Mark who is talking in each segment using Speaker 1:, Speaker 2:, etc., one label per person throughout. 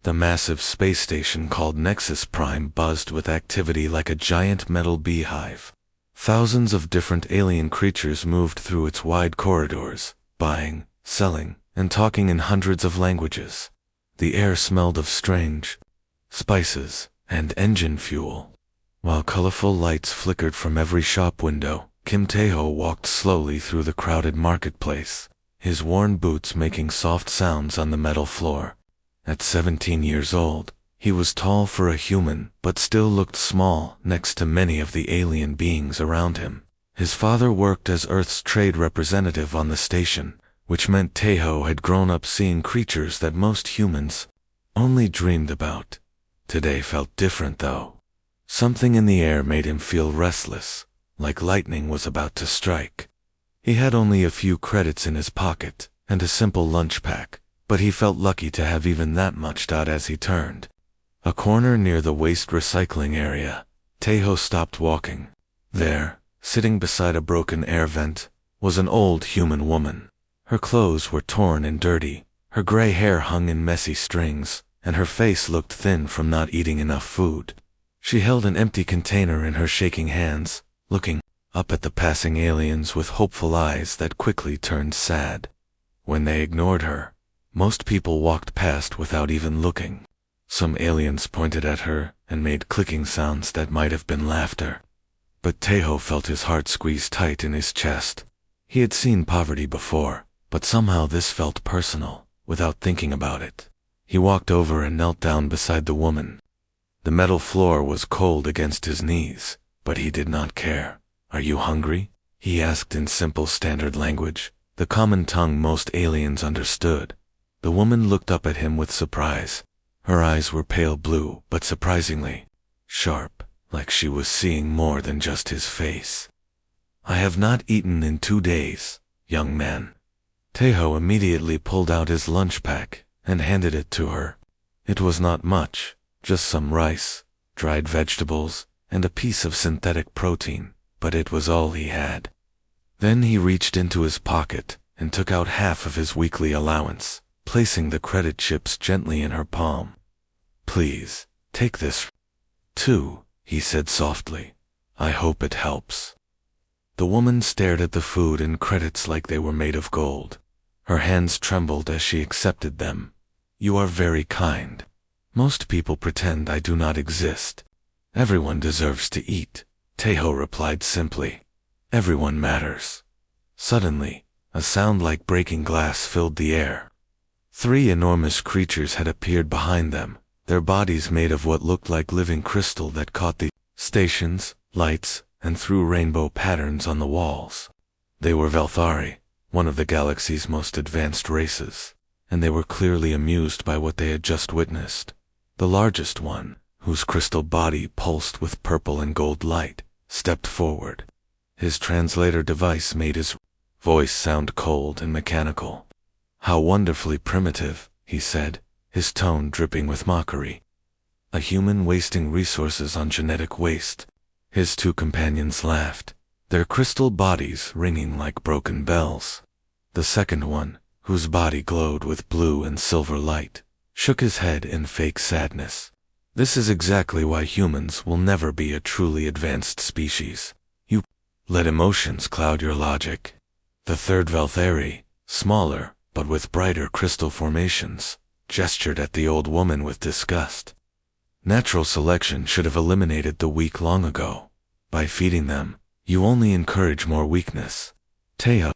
Speaker 1: The massive space station called Nexus Prime buzzed with activity like a giant metal beehive. Thousands of different alien creatures moved through its wide corridors, buying, selling, and talking in hundreds of languages. The air smelled of strange spices and engine fuel. While colorful lights flickered from every shop window, Kim Tae-ho walked slowly through the crowded marketplace, his worn boots making soft sounds on the metal floor. At 17 years old, he was tall for a human, but still looked small next to many of the alien beings around him. His father worked as Earth's trade representative on the station, which meant Tae-ho had grown up seeing creatures that most humans only dreamed about. Today felt different though. Something in the air made him feel restless, like lightning was about to strike. He had only a few credits in his pocket and a simple lunch pack, but he felt lucky to have even that much. As he turned a corner near the waste recycling area, Tae-ho stopped walking. There, sitting beside a broken air vent, was an old human woman. Her clothes were torn and dirty, her gray hair hung in messy strings, and her face looked thin from not eating enough food. She held an empty container in her shaking hands, looking up at the passing aliens with hopeful eyes that quickly turned sad. When they ignored her, most people walked past without even looking. Some aliens pointed at her and made clicking sounds that might have been laughter. But Tae-ho felt his heart squeeze tight in his chest. He had seen poverty before, but somehow this felt personal, without thinking about it. He walked over and knelt down beside the woman. The metal floor was cold against his knees, but he did not care. "Are you hungry?" he asked in simple standard language, the common tongue most aliens understood. The woman looked up at him with surprise. Her eyes were pale blue, but surprisingly sharp, like she was seeing more than just his face. "I have not eaten in 2 days, young man." Tae-ho immediately pulled out his lunch pack and handed it to her. It was not much, just some rice, dried vegetables, and a piece of synthetic protein, but it was all he had. Then he reached into his pocket and took out half of his weekly allowance, placing the credit chips gently in her palm. "Please, take this too," he said softly. "I hope it helps." The woman stared at the food and credits like they were made of gold. Her hands trembled as she accepted them. "You are very kind. Most people pretend I do not exist. Everyone deserves to eat," Tae-ho replied simply. "Everyone matters." Suddenly, a sound like breaking glass filled the air. 3 enormous creatures had appeared behind them, their bodies made of what looked like living crystal that caught the station's lights and threw rainbow patterns on the walls. They were Velthari, one of the galaxy's most advanced races, and they were clearly amused by what they had just witnessed. The largest one, whose crystal body pulsed with purple and gold light, stepped forward. His translator device made his voice sound cold and mechanical. "How wonderfully primitive," he said, his tone dripping with mockery. "A human wasting resources on genetic waste." His 2 companions laughed, their crystal bodies ringing like broken bells. The second one, whose body glowed with blue and silver light, shook his head in fake sadness. "This is exactly why humans will never be a truly advanced species. You let emotions cloud your logic." The third Velthari, smaller, but with brighter crystal formations, gestured at the old woman with disgust. "Natural selection should have eliminated the weak long ago. By feeding them, you only encourage more weakness." Tae-ho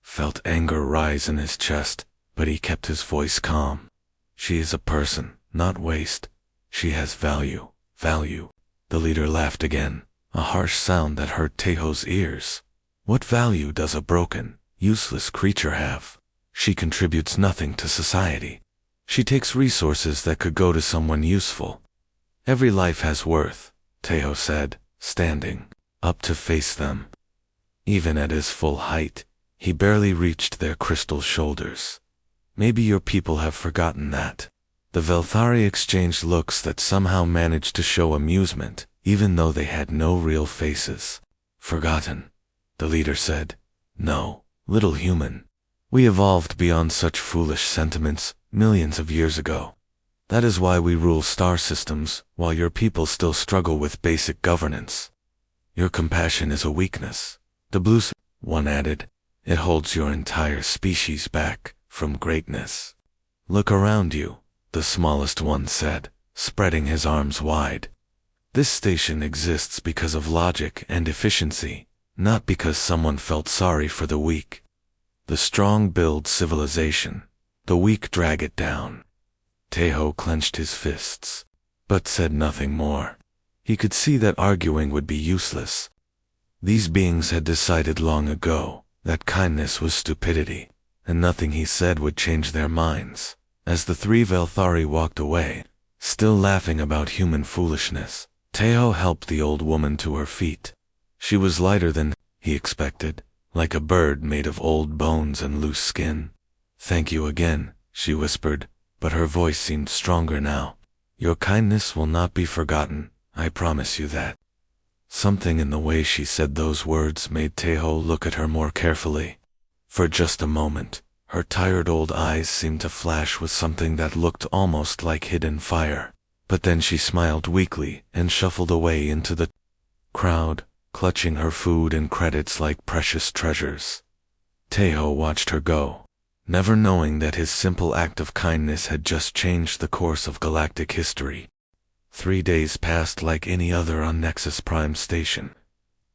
Speaker 1: felt anger rise in his chest, but he kept his voice calm. "She is a person, not waste. She has value." "Value?" The leader laughed again, a harsh sound that hurt Tae-ho's ears. "What value does a broken, useless creature have? She contributes nothing to society. She takes resources that could go to someone useful." "Every life has worth," Tae-ho said, standing up to face them. Even at his full height, he barely reached their crystal shoulders. "Maybe your people have forgotten that." The Velthari exchanged looks that somehow managed to show amusement, even though they had no real faces. "Forgotten," the leader said. "No, little human. We evolved beyond such foolish sentiments millions of years ago." That is why we rule star systems, while your people still struggle with basic governance. Your compassion is a weakness, the blue one added. It holds your entire species back from greatness. Look around you, the smallest one said, spreading his arms wide. This station exists because of logic and efficiency, not because someone felt sorry for the weak. The strong build civilization, the weak drag it down. Tejo clenched his fists, but said nothing more. He could see that arguing would be useless. These beings had decided long ago that kindness was stupidity, and nothing he said would change their minds. As the three Velthari walked away, still laughing about human foolishness, Tejo helped the old woman to her feet. She was lighter than he expected, like a bird made of old bones and loose skin. "Thank you again," she whispered, but her voice seemed stronger now. "Your kindness will not be forgotten, I promise you that." Something in the way she said those words made Tejo look at her more carefully. For just a moment, her tired old eyes seemed to flash with something that looked almost like hidden fire. But then she smiled weakly and shuffled away into the crowd, clutching her food and credits like precious treasures. Tejo watched her go, never knowing that his simple act of kindness had just changed the course of galactic history. 3 days passed like any other on Nexus Prime Station.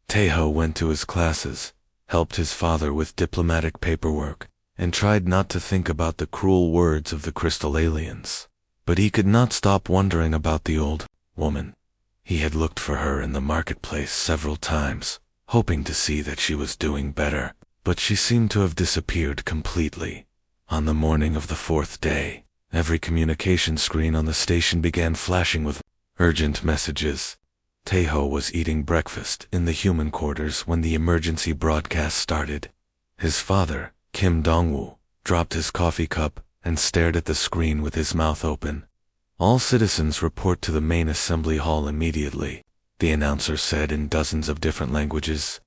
Speaker 1: Tejo went to his classes, helped his father with diplomatic paperwork, and tried not to think about the cruel words of the crystal aliens. But he could not stop wondering about the old woman. He had looked for her in the marketplace several times, hoping to see that she was doing better, but she seemed to have disappeared completely. On the morning of the 4th day, every communication screen on the station began flashing with urgent messages. Tejo was eating breakfast in the human quarters when the emergency broadcast started. His father, Kim Dongwoo, dropped his coffee cup and stared at the screen with his mouth open. "All citizens report to the main assembly hall immediately," the announcer said in dozens of different languages.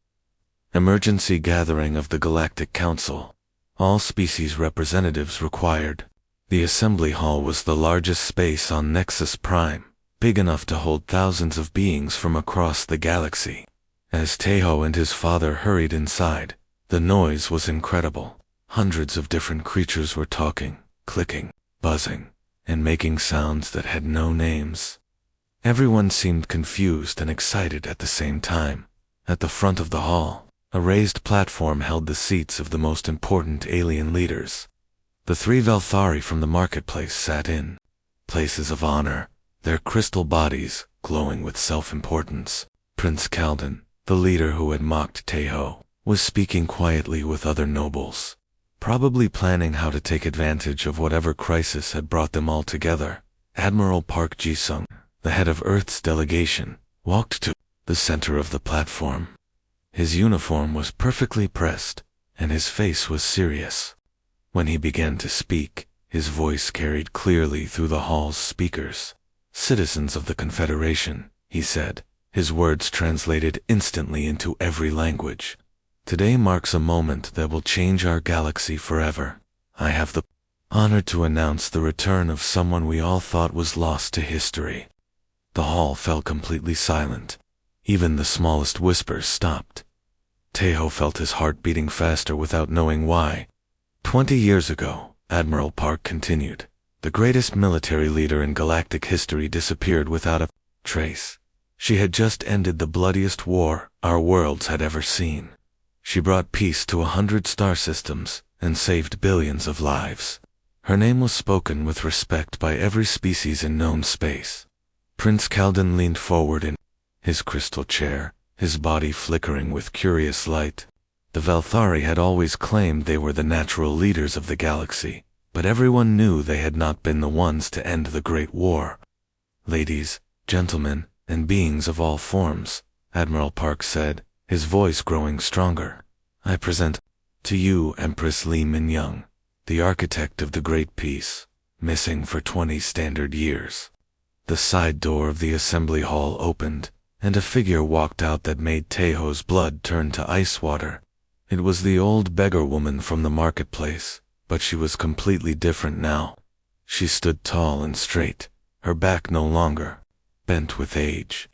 Speaker 1: "Emergency gathering of the Galactic Council. All species representatives required." The assembly hall was the largest space on Nexus Prime, big enough to hold thousands of beings from across the galaxy. As Tejo and his father hurried inside, the noise was incredible. Hundreds of different creatures were talking, clicking, buzzing, and making sounds that had no names. Everyone seemed confused and excited at the same time. At the front of the hall, a raised platform held the seats of the most important alien leaders. The 3 Velthari from the marketplace sat in places of honor, their crystal bodies glowing with self-importance. Prince Kalden, the leader who had mocked Tejo, was speaking quietly with other nobles, probably planning how to take advantage of whatever crisis had brought them all together. Admiral Park Ji-sung, the head of Earth's delegation, walked to the center of the platform. His uniform was perfectly pressed, and his face was serious. When he began to speak, his voice carried clearly through the hall's speakers. "Citizens of the Confederation," he said, his words translated instantly into every language. "Today marks a moment that will change our galaxy forever. I have the honor to announce the return of someone we all thought was lost to history." The hall fell completely silent. Even the smallest whispers stopped. Tejo felt his heart beating faster without knowing why. 20 years ago, Admiral Park continued, the greatest military leader in galactic history disappeared without a trace. She had just ended the bloodiest war our worlds had ever seen. She brought peace to 100 star systems and saved billions of lives. Her name was spoken with respect by every species in known space. Prince Kalden leaned forward in his crystal chair, his body flickering with curious light. The Velthari had always claimed they were the natural leaders of the galaxy, but everyone knew they had not been the ones to end the Great War. "Ladies, gentlemen, and beings of all forms," Admiral Park said, his voice growing stronger, "I present to you Empress Lee Min-young, the architect of the Great Peace, missing for 20 standard years." The side door of the assembly hall opened, and a figure walked out that made Tejo's blood turn to ice water. It was the old beggar woman from the marketplace, but she was completely different now. She stood tall and straight, her back no longer bent with age.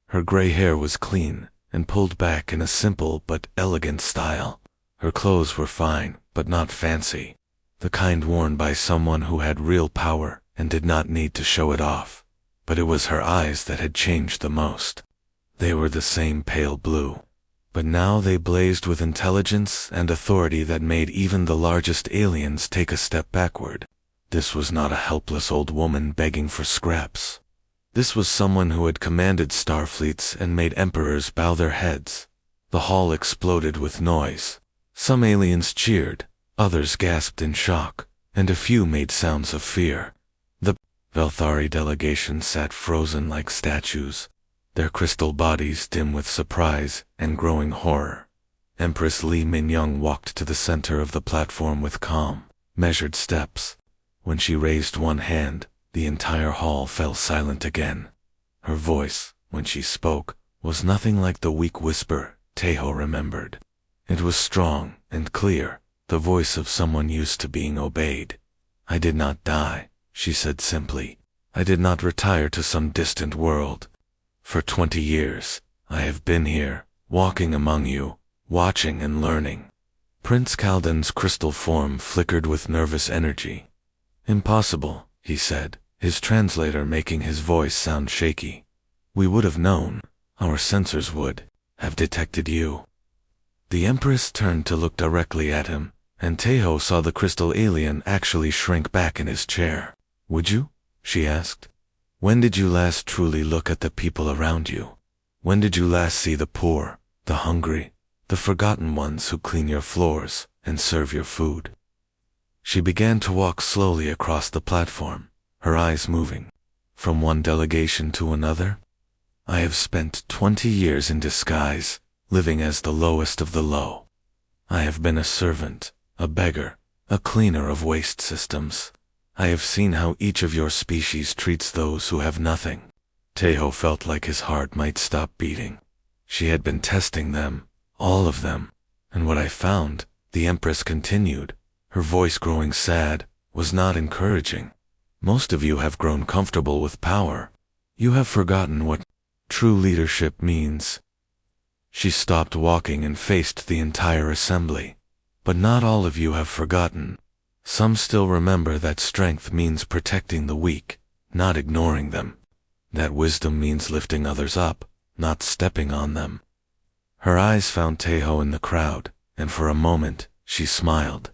Speaker 1: Her gray hair was clean and pulled back in a simple but elegant style. Her clothes were fine, but not fancy, the kind worn by someone who had real power and did not need to show it off. But it was her eyes that had changed the most. They were the same pale blue, but now they blazed with intelligence and authority that made even the largest aliens take a step backward. This was not a helpless old woman begging for scraps. This was someone who had commanded starfleets and made emperors bow their heads. The hall exploded with noise. Some aliens cheered, others gasped in shock, and a few made sounds of fear. The Velthari delegation sat frozen like statues, their crystal bodies dim with surprise and growing horror. Empress Li Minyoung walked to the center of the platform with calm, measured steps. When she raised one hand, the entire hall fell silent again. Her voice, when she spoke, was nothing like the weak whisper Taeho remembered. It was strong and clear, the voice of someone used to being obeyed. "I did not die," she said simply. "I did not retire to some distant world. For 20 years, I have been here, walking among you, watching and learning." Prince Kaldan's crystal form flickered with nervous energy. "Impossible," he said, his translator making his voice sound shaky. "We would have known. Our sensors would have detected you." The Empress turned to look directly at him, and Taeho saw the crystal alien actually shrink back in his chair. "Would you?" she asked. "When did you last truly look at the people around you? When did you last see the poor, the hungry, the forgotten ones who clean your floors and serve your food?" She began to walk slowly across the platform, her eyes moving from one delegation to another. "I have spent 20 years in disguise, living as the lowest of the low. I have been a servant, a beggar, a cleaner of waste systems. I have seen how each of your species treats those who have nothing." Taeho felt like his heart might stop beating. She had been testing them, all of them, and what I found, the Empress continued, her voice growing sad, was not encouraging. "Most of you have grown comfortable with power. You have forgotten what true leadership means." She stopped walking and faced the entire assembly. "But not all of you have forgotten. Some still remember that strength means protecting the weak, not ignoring them. That wisdom means lifting others up, not stepping on them." Her eyes found Taeho in the crowd, and for a moment, she smiled.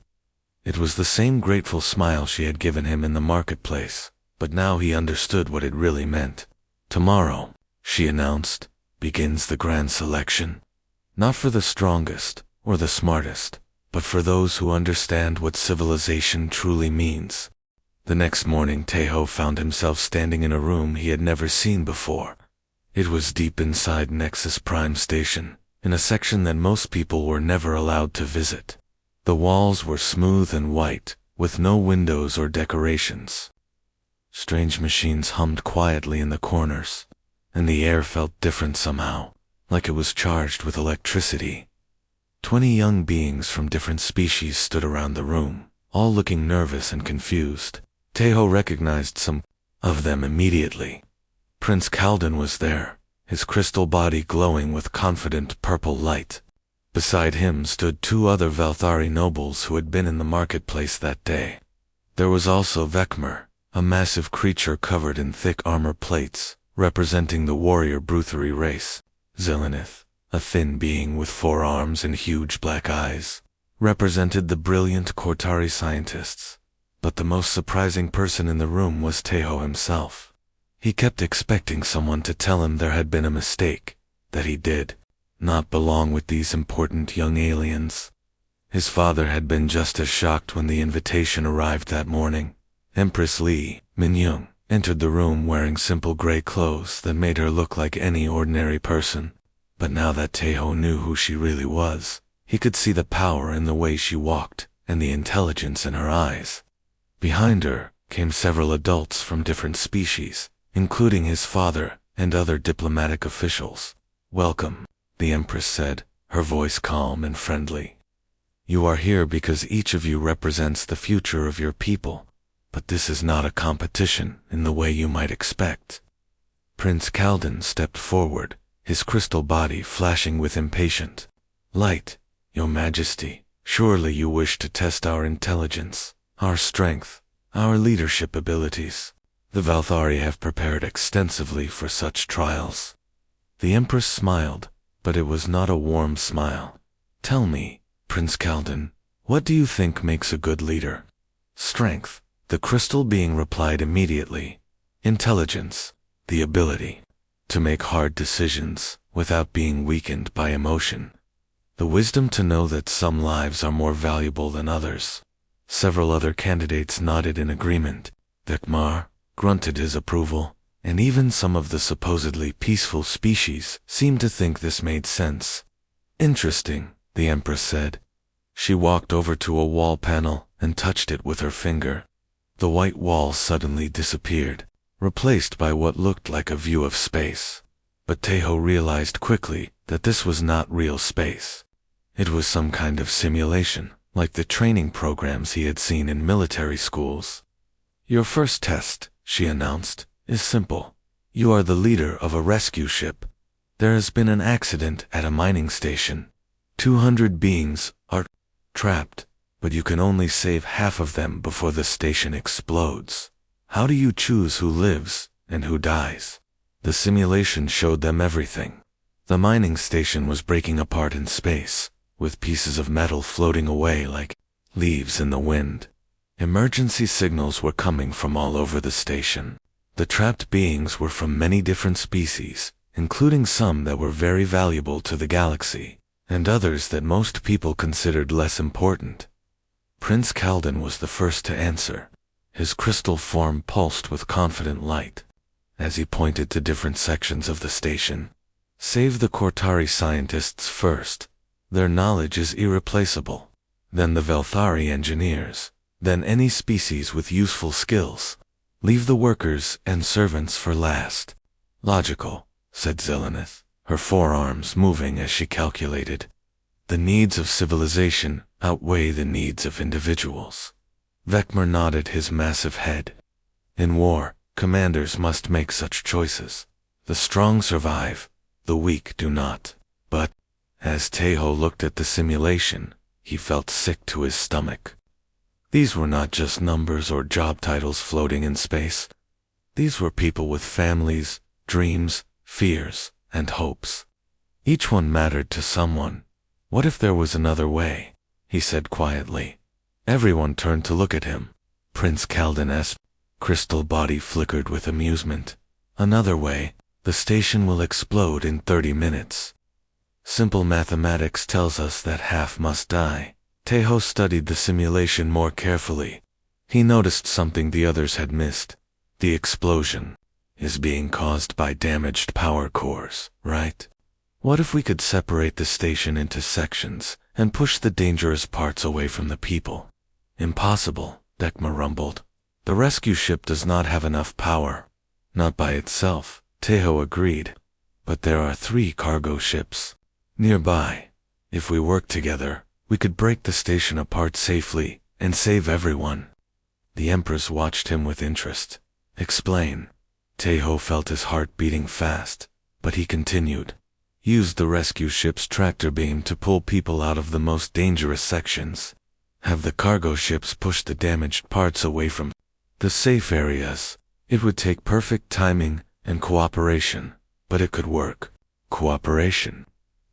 Speaker 1: It was the same grateful smile she had given him in the marketplace, but now he understood what it really meant. "Tomorrow," she announced, "begins the grand selection. Not for the strongest or the smartest, but for those who understand what civilization truly means." The next morning Taeho found himself standing in a room he had never seen before. It was deep inside Nexus Prime Station, in a section that most people were never allowed to visit. The walls were smooth and white, with no windows or decorations. Strange machines hummed quietly in the corners, and the air felt different somehow, like it was charged with electricity. 20 young beings from different species stood around the room, all looking nervous and confused. Taeho recognized some of them immediately. Prince Kaldan was there, his crystal body glowing with confident purple light. Beside him stood 2 other Velthari nobles who had been in the marketplace that day. There was also Vekmer, a massive creature covered in thick armor plates, representing the warrior Bruthari race. Zillanith, a thin being with 4 arms and huge black eyes, represented the brilliant Kortari scientists. But the most surprising person in the room was Taeho himself. He kept expecting someone to tell him there had been a mistake, that he did not belong with these important young aliens. His father had been just as shocked when the invitation arrived that morning. Empress Li Minyoung entered the room wearing simple gray clothes that made her look like any ordinary person. But now that Taeho knew who she really was, he could see the power in the way she walked and the intelligence in her eyes. Behind her came several adults from different species, including his father and other diplomatic officials. "Welcome," the Empress said, her voice calm and friendly. "You are here because each of you represents the future of your people. but this is not a competition in the way you might expect. Prince Kalden stepped forward, his crystal body flashing with impatient light. Your Majesty, surely you wish to test our intelligence, our strength, our leadership abilities. The Valthari have prepared extensively for such trials. The Empress smiled, but it was not a warm smile. Tell me, Prince Kalden, what do you think makes a good leader? Strength, the crystal being replied immediately. Intelligence, the ability to make hard decisions without being weakened by emotion. The wisdom to know that some lives are more valuable than others. Several other candidates nodded in agreement. Vekmar grunted his approval, and even some of the supposedly peaceful species seemed to think this made sense. Interesting, the Empress said. She walked over to a wall panel and touched it with her finger. The white wall suddenly disappeared, replaced by what looked like a view of space. But Teho realized quickly that this was not real space. It was some kind of simulation, like the training programs he had seen in military schools. Your first test, she announced, is simple. You are the leader of a rescue ship. There has been an accident at a mining station. 200 beings are trapped, but you can only save half of them before the station explodes. How do you choose who lives and who dies? The simulation showed them everything. The mining station was breaking apart in space, with pieces of metal floating away like leaves in the wind. Emergency signals were coming from all over the station. The trapped beings were from many different species, including some that were very valuable to the galaxy, and others that most people considered less important. Prince Kalden was the first to answer. His crystal form pulsed with confident light, as he pointed to different sections of the station. Save the Kortari scientists first. Their knowledge is irreplaceable. Then the Velthari engineers. Then any species with useful skills. Leave the workers and servants for last. Logical, said Zillanith, her forearms moving as she calculated. The needs of civilization outweigh the needs of individuals. Vekmar nodded his massive head. In war, commanders must make such choices. The strong survive, the weak do not. But, as Teho looked at the simulation, he felt sick to his stomach. These were not just numbers or job titles floating in space. These were people with families, dreams, fears, and hopes. Each one mattered to someone. What if there was another way? He said quietly. Everyone turned to look at him. Prince Kalden's crystal body flickered with amusement. Another way, the station will explode in 30 minutes. Simple mathematics tells us that half must die. Teho studied the simulation more carefully. He noticed something the others had missed. The explosion is being caused by damaged power cores, right? What if we could separate the station into sections and push the dangerous parts away from the people? Impossible, Vekmar rumbled. The rescue ship does not have enough power. Not by itself, Teho agreed. But there are 3 cargo ships nearby. If we work together, we could break the station apart safely and save everyone. The Empress watched him with interest. Explain. Teho felt his heart beating fast, but he continued. Use the rescue ship's tractor beam to pull people out of the most dangerous sections. Have the cargo ships push the damaged parts away from the safe areas. It would take perfect timing and cooperation, but it could work. Cooperation.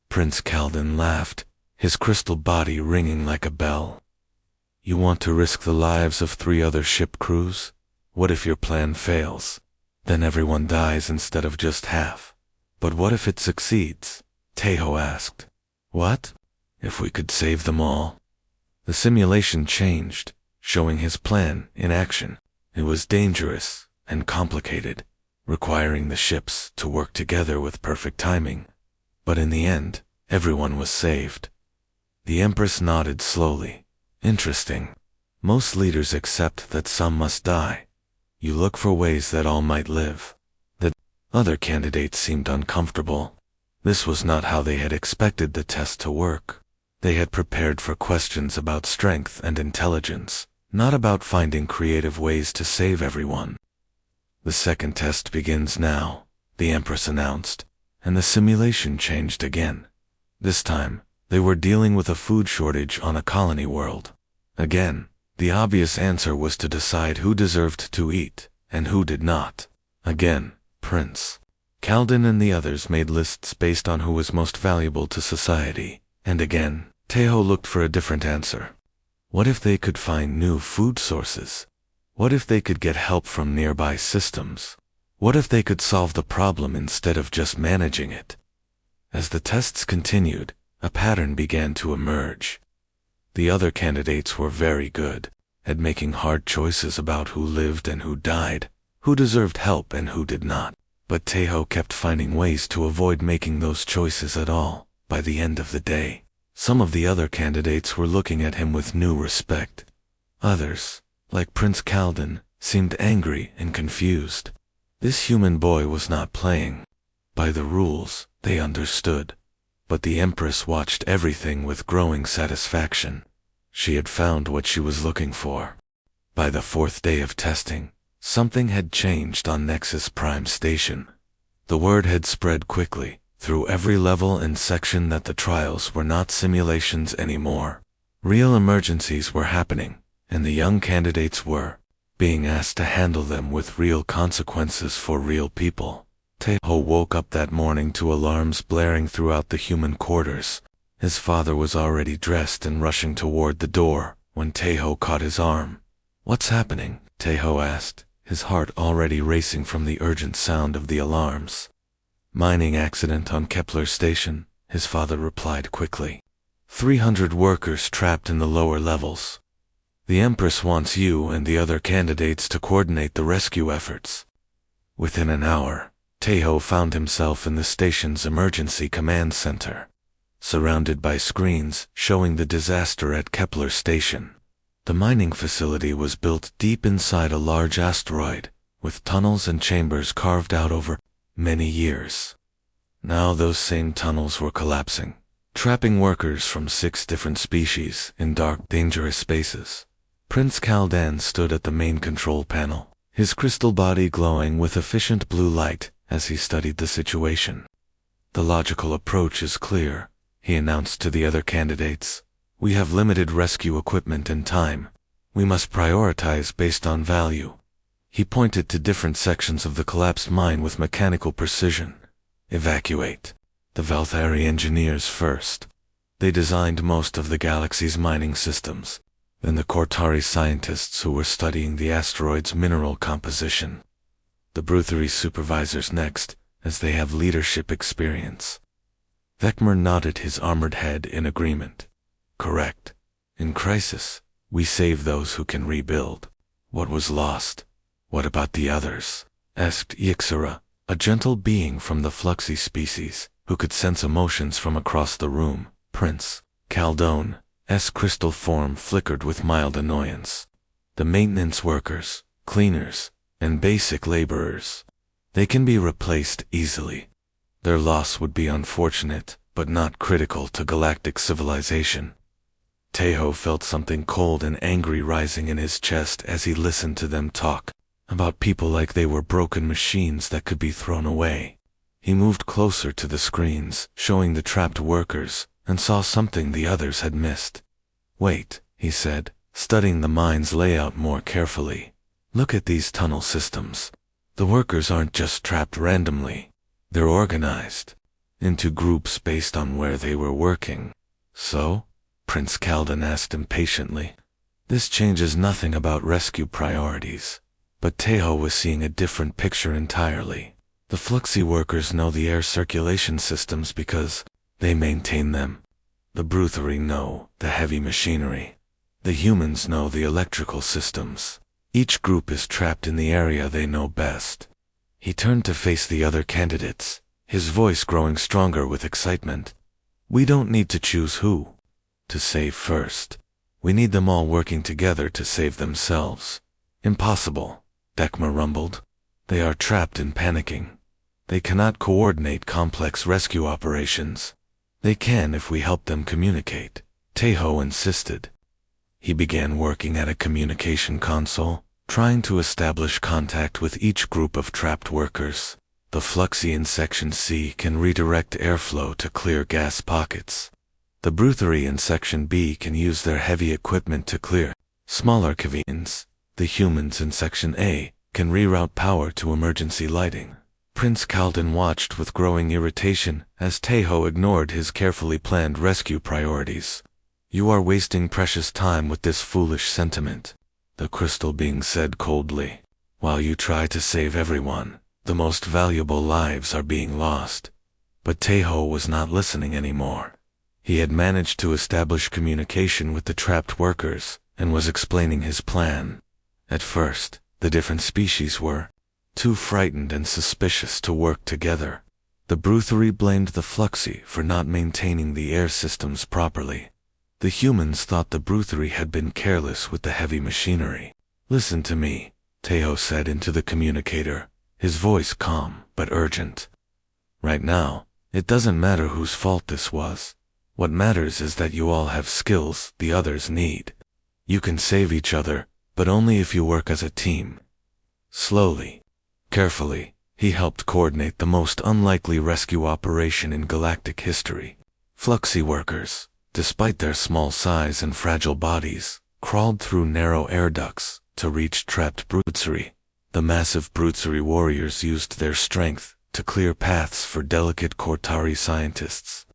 Speaker 1: Prince Kalden laughed, his crystal body ringing like a bell. You want to risk the lives of 3 other ship crews? What if your plan fails? Then everyone dies instead of just half. But what if it succeeds? Teho asked. What? If we could save them all? The simulation changed, showing his plan in action. It was dangerous and complicated, requiring the ships to work together with perfect timing. But in the end, everyone was saved. The Empress nodded slowly. Interesting. Most leaders accept that some must die. You look for ways that all might live. The other candidates seemed uncomfortable. This was not how they had expected the test to work. They had prepared for questions about strength and intelligence, not about finding creative ways to save everyone. The second test begins now, the Empress announced, and the simulation changed again. This time, they were dealing with a food shortage on a colony world. Again, the obvious answer was to decide who deserved to eat, and who did not. Again, Prince Kalden and the others made lists based on who was most valuable to society, and again, Teho looked for a different answer. What if they could find new food sources? What if they could get help from nearby systems? What if they could solve the problem instead of just managing it? As the tests continued, a pattern began to emerge. The other candidates were very good at making hard choices about who lived and who died, who deserved help and who did not. But Teho kept finding ways to avoid making those choices at all. By the end of the day, some of the other candidates were looking at him with new respect. Others, like Prince Kalden, seemed angry and confused. This human boy was not playing by the rules, they understood. But the Empress watched everything with growing satisfaction. She had found what she was looking for. By the fourth day of testing, something had changed on Nexus Prime Station. The word had spread quickly through every level and section that the trials were not simulations anymore. Real emergencies were happening, and the young candidates were being asked to handle them with real consequences for real people. Teho woke up that morning to alarms blaring throughout the human quarters. His father was already dressed and rushing toward the door when Teho caught his arm. "What's happening?" Teho asked, his heart already racing from the urgent sound of the alarms. "Mining accident on Kepler Station," his father replied quickly. 300 workers trapped in the lower levels. The Empress wants you and the other candidates to coordinate the rescue efforts. Within an hour, Teho found himself in the station's emergency command center, surrounded by screens showing the disaster at Kepler Station. The mining facility was built deep inside a large asteroid, with tunnels and chambers carved out over many years. Now those same tunnels were collapsing, trapping workers from 6 different species in dark, dangerous spaces. Prince Kaldan stood at the main control panel, his crystal body glowing with efficient blue light as he studied the situation. "The logical approach is clear," he announced to the other candidates. "We have limited rescue equipment and time. We must prioritize based on value." He pointed to different sections of the collapsed mine with mechanical precision. "Evacuate the Valthari engineers first. They designed most of the galaxy's mining systems. Then the Cortari scientists who were studying the asteroid's mineral composition. The Bruthery supervisors next, as they have leadership experience." Vecmer nodded his armored head in agreement. "Correct. In crisis, we save those who can rebuild. What was lost? What about the others?" asked Yixara, a gentle being from the Fluxy species, who could sense emotions from across the room. Prince Kaldone's crystal form flickered with mild annoyance. "The maintenance workers, cleaners, and basic laborers. They can be replaced easily. Their loss would be unfortunate, but not critical to galactic civilization." Teho felt something cold and angry rising in his chest as he listened to them talk about people like they were broken machines that could be thrown away. He moved closer to the screens, showing the trapped workers, and saw something the others had missed. "Wait," he said, studying the mine's layout more carefully. "Look at these tunnel systems. The workers aren't just trapped randomly. They're organized into groups based on where they were working." "So?" Prince Kalden asked impatiently. "This changes nothing about rescue priorities." But Teho was seeing a different picture entirely. The Fluxy workers know the air circulation systems because they maintain them. The Bruthery know the heavy machinery. The humans know the electrical systems. Each group is trapped in the area they know best. He turned to face the other candidates, his voice growing stronger with excitement. "We don't need to choose who to save first. We need them all working together to save themselves." "Impossible," Dekma rumbled. "They are trapped and panicking. They cannot coordinate complex rescue operations." "They can if we help them communicate," Teho insisted. He began working at a communication console, trying to establish contact with each group of trapped workers. The Fluxy in Section C can redirect airflow to clear gas pockets. The Bruthery in Section B can use their heavy equipment to clear smaller caverns. The humans in Section A can reroute power to emergency lighting. Prince Kalden watched with growing irritation as Tejo ignored his carefully planned rescue priorities. "You are wasting precious time with this foolish sentiment," the crystal being said coldly. "While you try to save everyone, the most valuable lives are being lost." But Tejo was not listening anymore. He had managed to establish communication with the trapped workers and was explaining his plan. At first, the different species were too frightened and suspicious to work together. The Bruthery blamed the Fluxy for not maintaining the air systems properly. The humans thought the Bruthery had been careless with the heavy machinery. "Listen to me," Tejo said into the communicator, his voice calm but urgent. "Right now, it doesn't matter whose fault this was. What matters is that you all have skills the others need. You can save each other, but only if you work as a team." Slowly, carefully, he helped coordinate the most unlikely rescue operation in galactic history. Fluxy workers, despite their small size and fragile bodies, crawled through narrow air ducts to reach trapped Bruthery. The massive Bruthery warriors used their strength to clear paths for delicate Cortari scientists.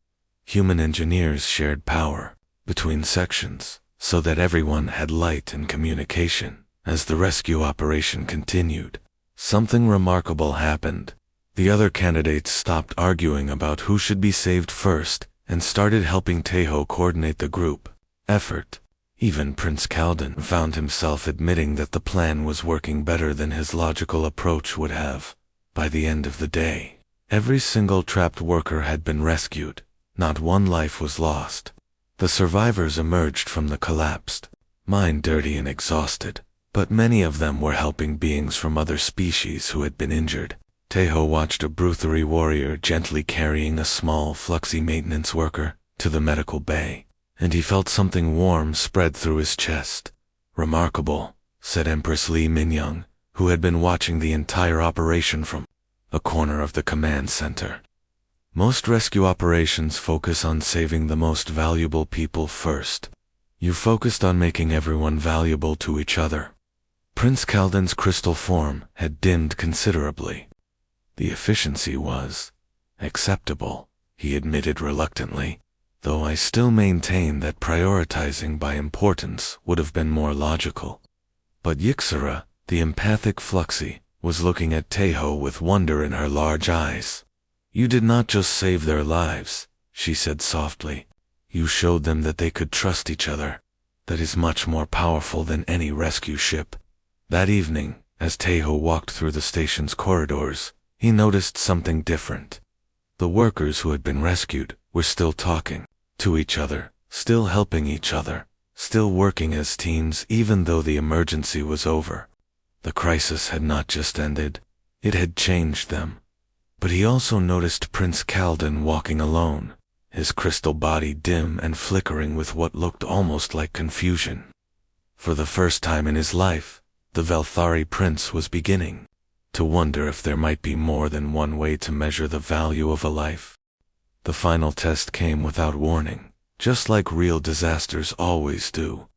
Speaker 1: Human engineers shared power between sections so that everyone had light and communication. As the rescue operation continued, something remarkable happened. The other candidates stopped arguing about who should be saved first and started helping Tejo coordinate the group effort. Even Prince Kalden found himself admitting that the plan was working better than his logical approach would have. By the end of the day, every single trapped worker had been rescued. Not one life was lost. The survivors emerged from the collapsed mine dirty and exhausted, but many of them were helping beings from other species who had been injured. Tejo watched a Bruthery warrior gently carrying a small Fluxy maintenance worker to the medical bay, and he felt something warm spread through his chest. "Remarkable," said Empress Li Minyoung, who had been watching the entire operation from a corner of the command center. "Most rescue operations focus on saving the most valuable people first. You focused on making everyone valuable to each other." Prince Kalden's crystal form had dimmed considerably. "The efficiency was acceptable," he admitted reluctantly, "though I still maintain that prioritizing by importance would have been more logical." But Yixara, the empathic Fluxy, was looking at Tejo with wonder in her large eyes. "You did not just save their lives," she said softly. "You showed them that they could trust each other. That is much more powerful than any rescue ship." That evening, as Tejo walked through the station's corridors, he noticed something different. The workers who had been rescued were still talking to each other, still helping each other, still working as teams even though the emergency was over. The crisis had not just ended, it had changed them. But he also noticed Prince Kalden walking alone, his crystal body dim and flickering with what looked almost like confusion. For the first time in his life, the Velthari prince was beginning to wonder if there might be more than one way to measure the value of a life. The final test came without warning, just like real disasters always do.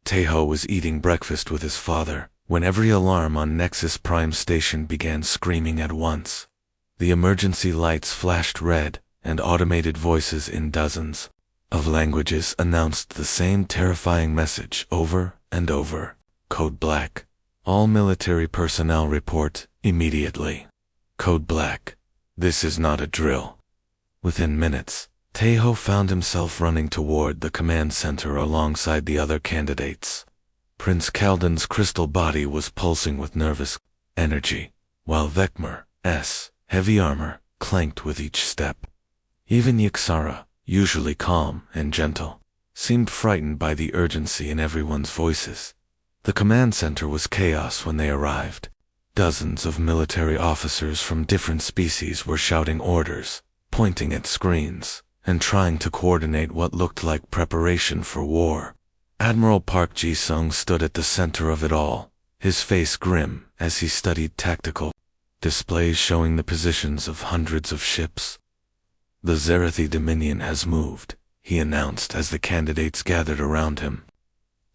Speaker 1: Tejo was eating breakfast with his father when every alarm on Nexus Prime Station began screaming at once. The emergency lights flashed red, and automated voices in dozens of languages announced the same terrifying message over and over. Code Black. All military personnel report immediately. Code Black. This is not a drill. Within minutes, Tejo found himself running toward the command center alongside the other candidates. Prince Kalden's crystal body was pulsing with nervous energy, while Vecmar's heavy armor clanked with each step. Even Yixara, usually calm and gentle, seemed frightened by the urgency in everyone's voices. The command center was chaos when they arrived. Dozens of military officers from different species were shouting orders, pointing at screens, and trying to coordinate what looked like preparation for war. Admiral Park Ji-sung stood at the center of it all, his face grim as he studied tactical displays showing the positions of hundreds of ships. "The Zerathi Dominion has moved," he announced as the candidates gathered around him.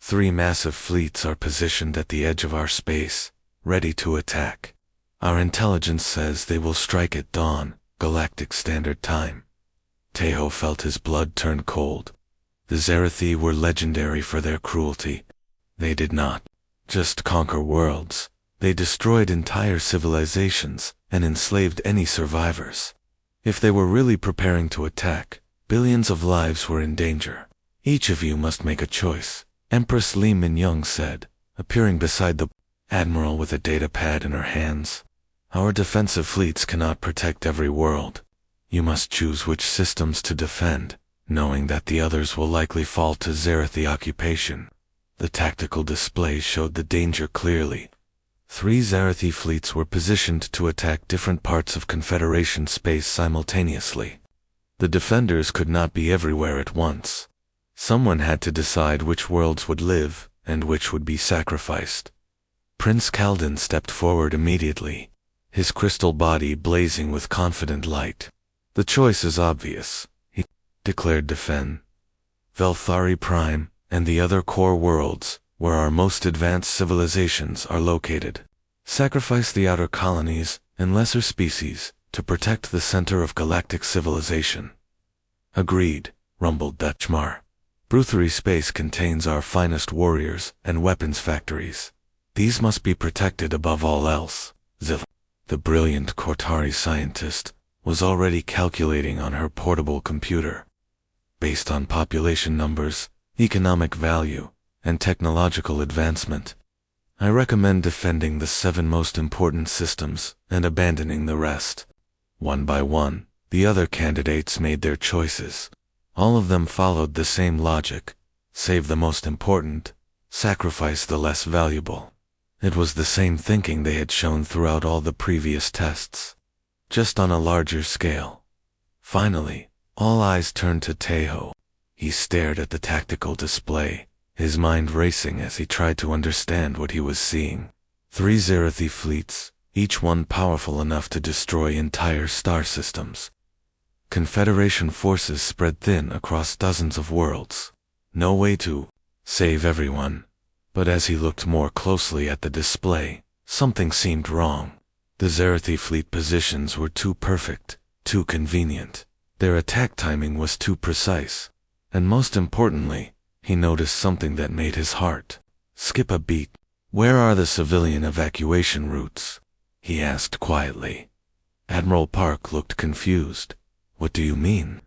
Speaker 1: "3 massive fleets are positioned at the edge of our space, ready to attack. Our intelligence says they will strike at dawn, Galactic Standard Time." Taeho felt his blood turn cold. The Zerathi were legendary for their cruelty. They did not just conquer worlds, they destroyed entire civilizations and enslaved any survivors. If they were really preparing to attack, billions of lives were in danger. "Each of you must make a choice," Empress Lee Min-young said, appearing beside the admiral with a data pad in her hands. "Our defensive fleets cannot protect every world. You must choose which systems to defend, knowing that the others will likely fall to Zerathi occupation." The tactical display showed the danger clearly. 3 Zerathi fleets were positioned to attack different parts of Confederation space simultaneously. The defenders could not be everywhere at once. Someone had to decide which worlds would live and which would be sacrificed. Prince Kalden stepped forward immediately, his crystal body blazing with confident light. "The choice is obvious," he declared. "Defend Velthari Prime and the other core worlds, where our most advanced civilizations are located. Sacrifice the outer colonies and lesser species to protect the center of galactic civilization." "Agreed," rumbled Dutchmar. "Bruthery space contains our finest warriors and weapons factories. These must be protected above all else." The brilliant Kortari scientist was already calculating on her portable computer. "Based on population numbers, economic value, and technological advancement, I recommend defending the 7 most important systems and abandoning the rest." One by one, the other candidates made their choices. All of them followed the same logic: save the most important, sacrifice the less valuable. It was the same thinking they had shown throughout all the previous tests, just on a larger scale. Finally, all eyes turned to Taeho. He stared at the tactical display, his mind racing as he tried to understand what he was seeing. 3 Zerathi fleets, each one powerful enough to destroy entire star systems. Confederation forces spread thin across dozens of worlds. No way to save everyone. But as he looked more closely at the display, something seemed wrong. The Zerathi fleet positions were too perfect, too convenient. Their attack timing was too precise. And most importantly, he noticed something that made his heart skip a beat. "Where are the civilian evacuation routes?" he asked quietly. Admiral Park looked confused. "What do you mean?"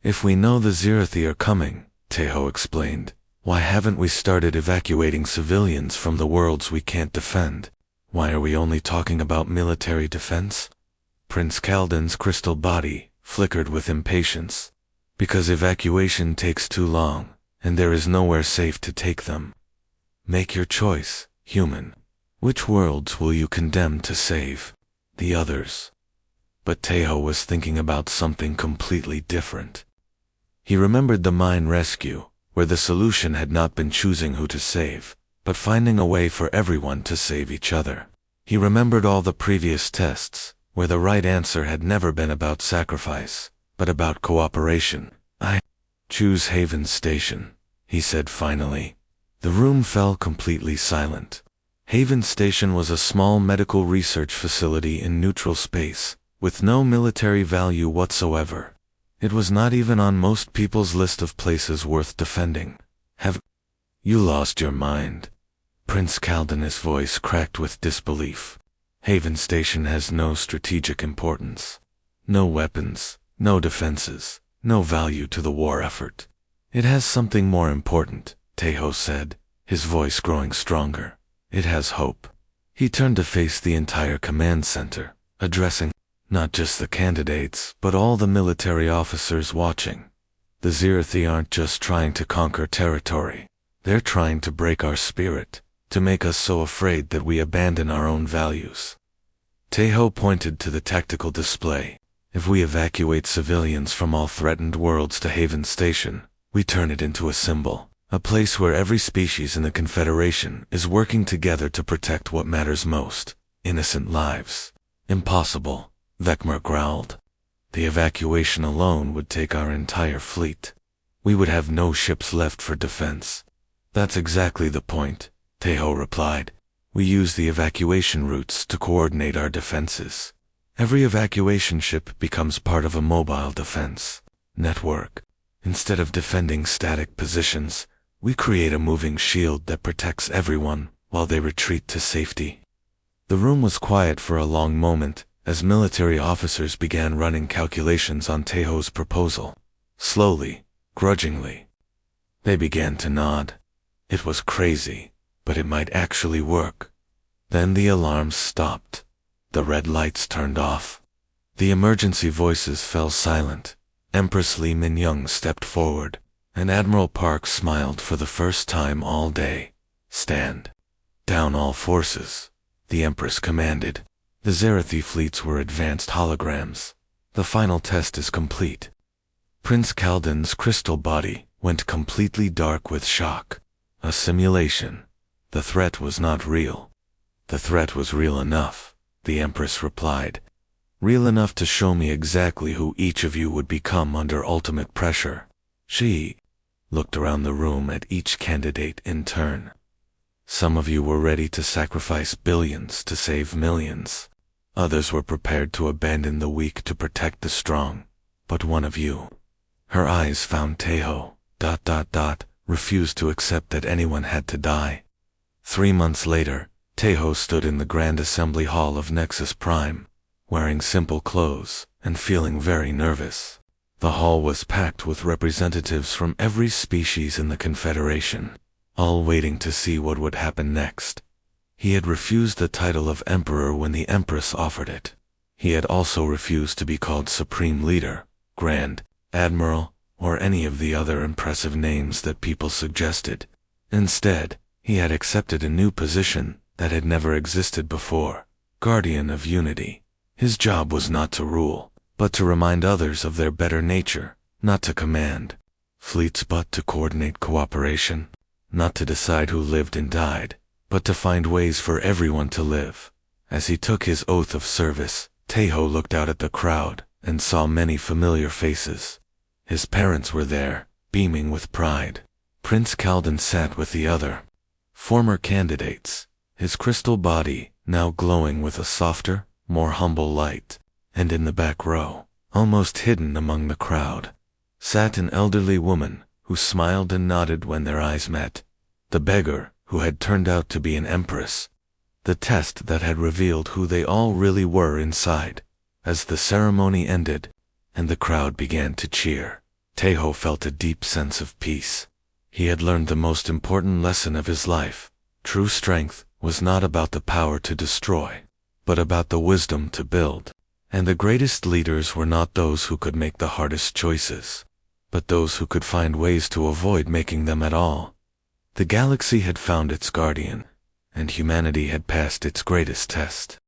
Speaker 1: "If we know the Zerathi are coming," Taeho explained, "why haven't we started evacuating civilians from the worlds we can't defend? Why are we only talking about military defense?" Prince Kalden's crystal body flickered with impatience. "Because evacuation takes too long, and there is nowhere safe to take them. Make your choice, human. Which worlds will you condemn to save? The others." But Taeho was thinking about something completely different. He remembered the mine rescue, where the solution had not been choosing who to save, but finding a way for everyone to save each other. He remembered all the previous tests, where the right answer had never been about sacrifice, but about cooperation. "I choose Haven Station," he said finally. The room fell completely silent. Haven Station was a small medical research facility in neutral space, with no military value whatsoever. It was not even on most people's list of places worth defending. "Have you lost your mind?" Prince Kalden's voice cracked with disbelief. "Haven Station has no strategic importance. No weapons, no defenses, no value to the war effort. It has something more important," Taeho said, his voice growing stronger. "It has hope." He turned to face the entire command center, addressing not just the candidates, but all the military officers watching. "The Zerathi aren't just trying to conquer territory. They're trying to break our spirit, to make us so afraid that we abandon our own values." Taeho pointed to the tactical display. "If we evacuate civilians from all threatened worlds to Haven Station, we turn it into a symbol. A place where every species in the Confederation is working together to protect what matters most, innocent lives. Impossible, Vecmar growled. The evacuation alone would take our entire fleet. We would have no ships left for defense. That's exactly the point, Teho replied. We use the evacuation routes to coordinate our defenses. Every evacuation ship becomes part of a mobile defense network. Instead of defending static positions, we create a moving shield that protects everyone while they retreat to safety. The room was quiet for a long moment as military officers began running calculations on Teho's proposal. Slowly, grudgingly, they began to nod. It was crazy, but it might actually work. Then the alarms stopped. The red lights turned off. The emergency voices fell silent. Empress Li Minyoung stepped forward, and Admiral Park smiled for the first time all day. Stand down, all forces, the Empress commanded. The Zerathi fleets were advanced holograms. The final test is complete. Prince Kaldan's crystal body went completely dark with shock. A simulation. The threat was not real. The threat was real enough, the Empress replied. Real enough to show me exactly who each of you would become under ultimate pressure. She looked around the room at each candidate in turn. Some of you were ready to sacrifice billions to save millions. Others were prepared to abandon the weak to protect the strong. But one of you, her eyes found Teho, refused to accept that anyone had to die. 3 months later, Teho stood in the Grand Assembly Hall of Nexus Prime, wearing simple clothes and feeling very nervous. The hall was packed with representatives from every species in the Confederation, all waiting to see what would happen next. He had refused the title of Emperor when the Empress offered it. He had also refused to be called Supreme Leader, Grand Admiral, or any of the other impressive names that people suggested. Instead, he had accepted a new position that had never existed before, Guardian of Unity. His job was not to rule, but to remind others of their better nature, not to command fleets but to coordinate cooperation, not to decide who lived and died, but to find ways for everyone to live. As he took his oath of service, Teho looked out at the crowd and saw many familiar faces. His parents were there, beaming with pride. Prince Kaldan sat with the other former candidates, his crystal body now glowing with a softer, more humble light. And in the back row, almost hidden among the crowd, sat an elderly woman who smiled and nodded when their eyes met. The beggar who had turned out to be an empress. The test that had revealed who they all really were inside. As the ceremony ended, and the crowd began to cheer, Teho felt a deep sense of peace. He had learned the most important lesson of his life. True strength was not about the power to destroy, but about the wisdom to build. And the greatest leaders were not those who could make the hardest choices, but those who could find ways to avoid making them at all. The galaxy had found its guardian, and humanity had passed its greatest test.